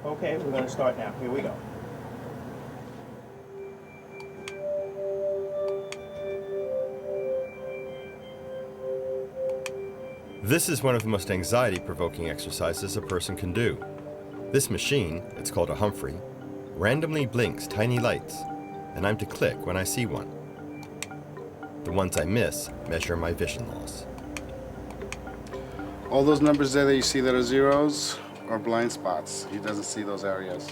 Okay, we're going to start now. Here we go. This is one of the most anxiety-provoking exercises a person can do. This machine, it's called a Humphrey, randomly blinks tiny lights, and I'm to click when I see one. The ones I miss measure my vision loss. All those numbers there that you see that are zeros are blind spots. He doesn't see those areas.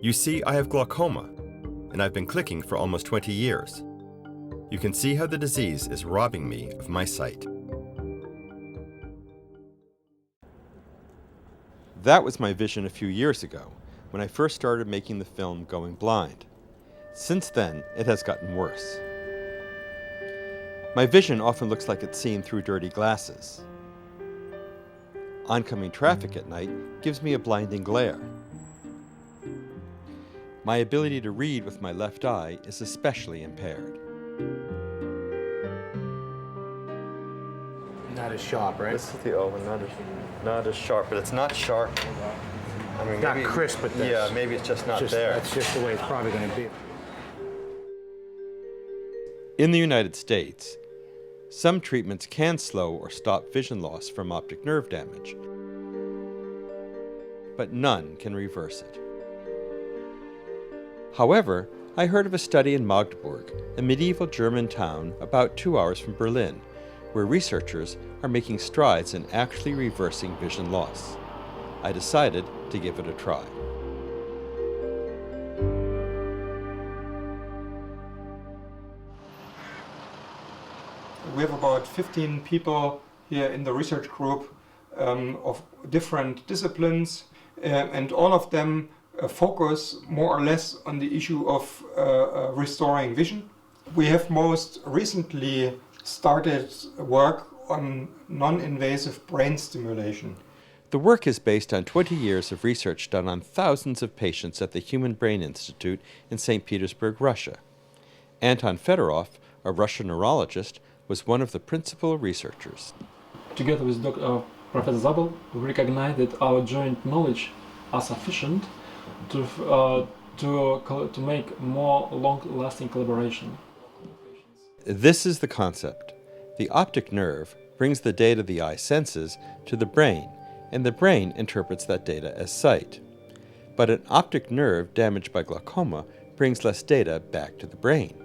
You see, I have glaucoma, and I've been clicking for almost 20 years. You can see how the disease is robbing me of my sight. That was my vision a few years ago, when I first started making the film Going Blind. Since then, it has gotten worse. My vision often looks like it's seen through dirty glasses. Oncoming traffic at night gives me a blinding glare. My ability to read with my left eye is especially impaired. Not as sharp, right? This is the O one, not as sharp, but it's not sharp. I mean, Not crisp, but yeah, maybe it's just not there. That's just the way it's probably going to be. In the United States, some treatments can slow or stop vision loss from optic nerve damage, but none can reverse it. However, I heard of a study in Magdeburg, a medieval German town about 2 hours from Berlin, where researchers are making strides in actually reversing vision loss. I decided to give it a try. We have about 15 people here in the research group of different disciplines, and all of them focus more or less on the issue of restoring vision. We have most recently started work on non-invasive brain stimulation. The work is based on 20 years of research done on thousands of patients at the Human Brain Institute in St. Petersburg, Russia. Anton Fedorov, a Russian neurologist, was one of the principal researchers. Together with Professor Zabel, we recognize that our joint knowledge are sufficient to make more long-lasting collaboration. This is the concept. The optic nerve brings the data the eye senses to the brain, and the brain interprets that data as sight. But an optic nerve damaged by glaucoma brings less data back to the brain.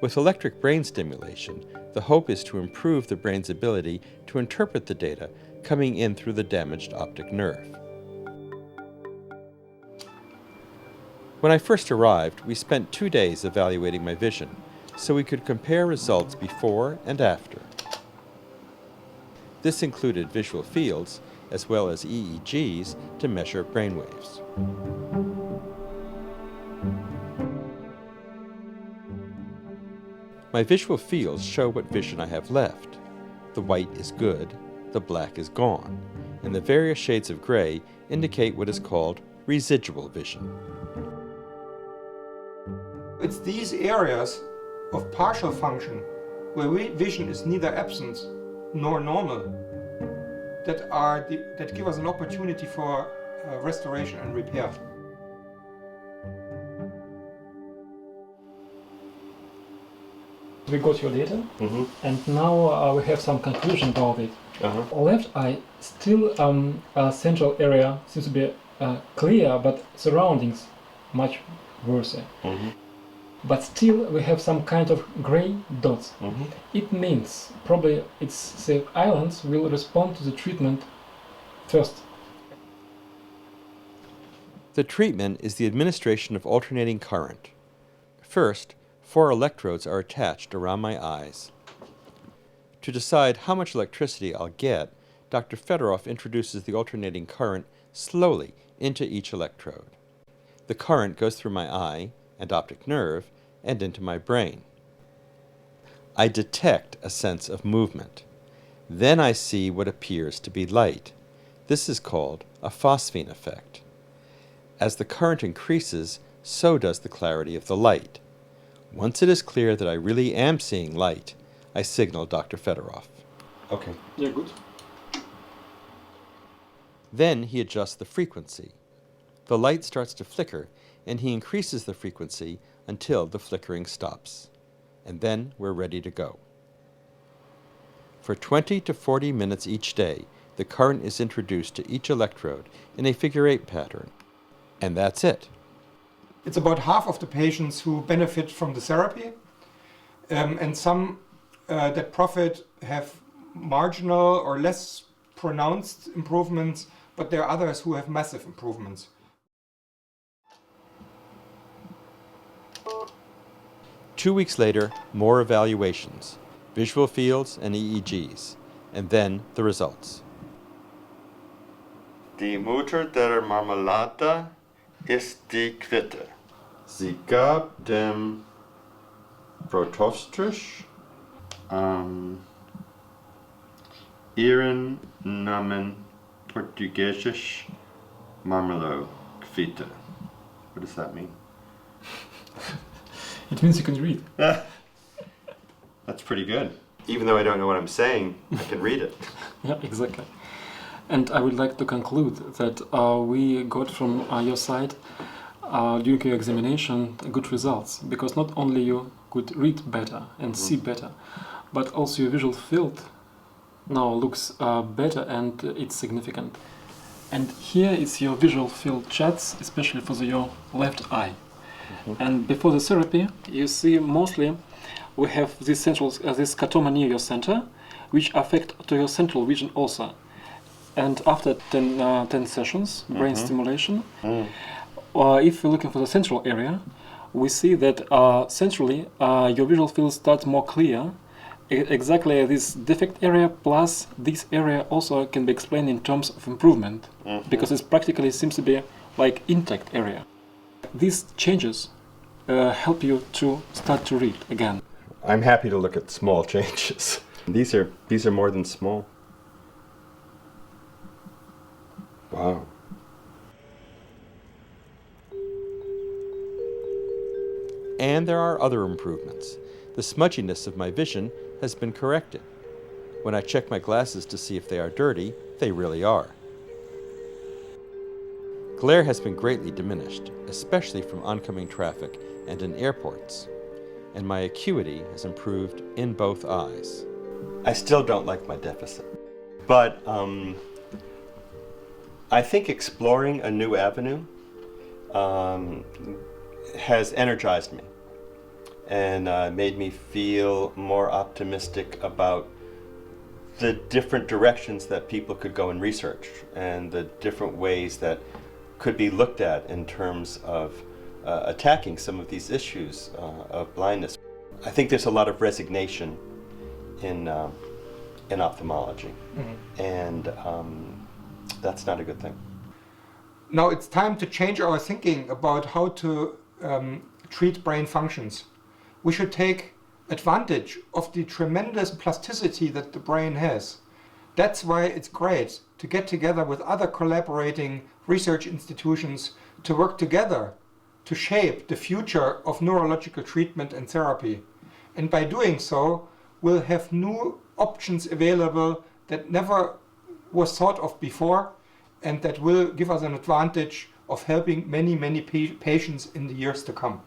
With electric brain stimulation, the hope is to improve the brain's ability to interpret the data coming in through the damaged optic nerve. When I first arrived, we spent 2 days evaluating my vision, so we could compare results before and after. This included visual fields as well as EEGs to measure brainwaves. My visual fields show what vision I have left. The white is good, the black is gone, and the various shades of gray indicate what is called residual vision. It's these areas of partial function where vision is neither absent nor normal that give us an opportunity for restoration and repair. We got your data, and now we have some conclusion about it. Left eye still central area seems to be clear, but surroundings much worse. But still we have some kind of gray dots. It means probably the islands will respond to the treatment first. The treatment is the administration of alternating current. First, 4 electrodes are attached around my eyes. To decide how much electricity I'll get, Dr. Fedorov introduces the alternating current slowly into each electrode. The current goes through my eye and optic nerve and into my brain. I detect a sense of movement. Then I see what appears to be light. This is called a phosphene effect. As the current increases, so does the clarity of the light. Once it is clear that I really am seeing light, I signal Dr. Fedorov. Okay. Yeah, good. Then he adjusts the frequency. The light starts to flicker, and he increases the frequency until the flickering stops. And then we're ready to go. For 20 to 40 minutes each day, the current is introduced to each electrode in a figure-8 pattern. And that's it. It's about half of the patients who benefit from the therapy, and some that profit have marginal or less pronounced improvements, but there are others who have massive improvements. Two weeks later, more evaluations, visual fields and EEGs, and then the results. Die Mutter der Marmelade ist die Quitte. Sie gab dem Brotostrich ihren Namen Portugiesisch Marmelo Quitte. What does that mean? It means you can read. That's pretty good. Even though I don't know what I'm saying, I can read it. Yeah, exactly. And I would like to conclude that we got from your side during your examination good results, because not only you could read better and see better, but also your visual field now looks better, and it's significant. And here is your visual field charts, especially for your left eye. And before the therapy, you see mostly we have this central, this scotoma near your center, which affect to your central vision also. And after 10 sessions, brain stimulation, if we're looking for the central area, we see that centrally your visual field starts more clear. Exactly this defect area plus this area also can be explained in terms of improvement, because it practically seems to be like intact area. These changes help you to start to read again. I'm happy to look at small changes. These are more than small. Wow. And there are other improvements. The smudginess of my vision has been corrected. When I check my glasses to see if they are dirty, they really are. Glare has been greatly diminished, especially from oncoming traffic and in airports. And my acuity has improved in both eyes. I still don't like my deficit, but I think exploring a new avenue has energized me and made me feel more optimistic about the different directions that people could go in research and the different ways that could be looked at in terms of attacking some of these issues of blindness. I think there's a lot of resignation in ophthalmology, and that's not a good thing. Now it's time to change our thinking about how to treat brain functions. We should take advantage of the tremendous plasticity that the brain has. That's why it's great to get together with other collaborating research institutions to work together to shape the future of neurological treatment and therapy. And by doing so, we'll have new options available that never was thought of before, and that will give us an advantage of helping many patients in the years to come.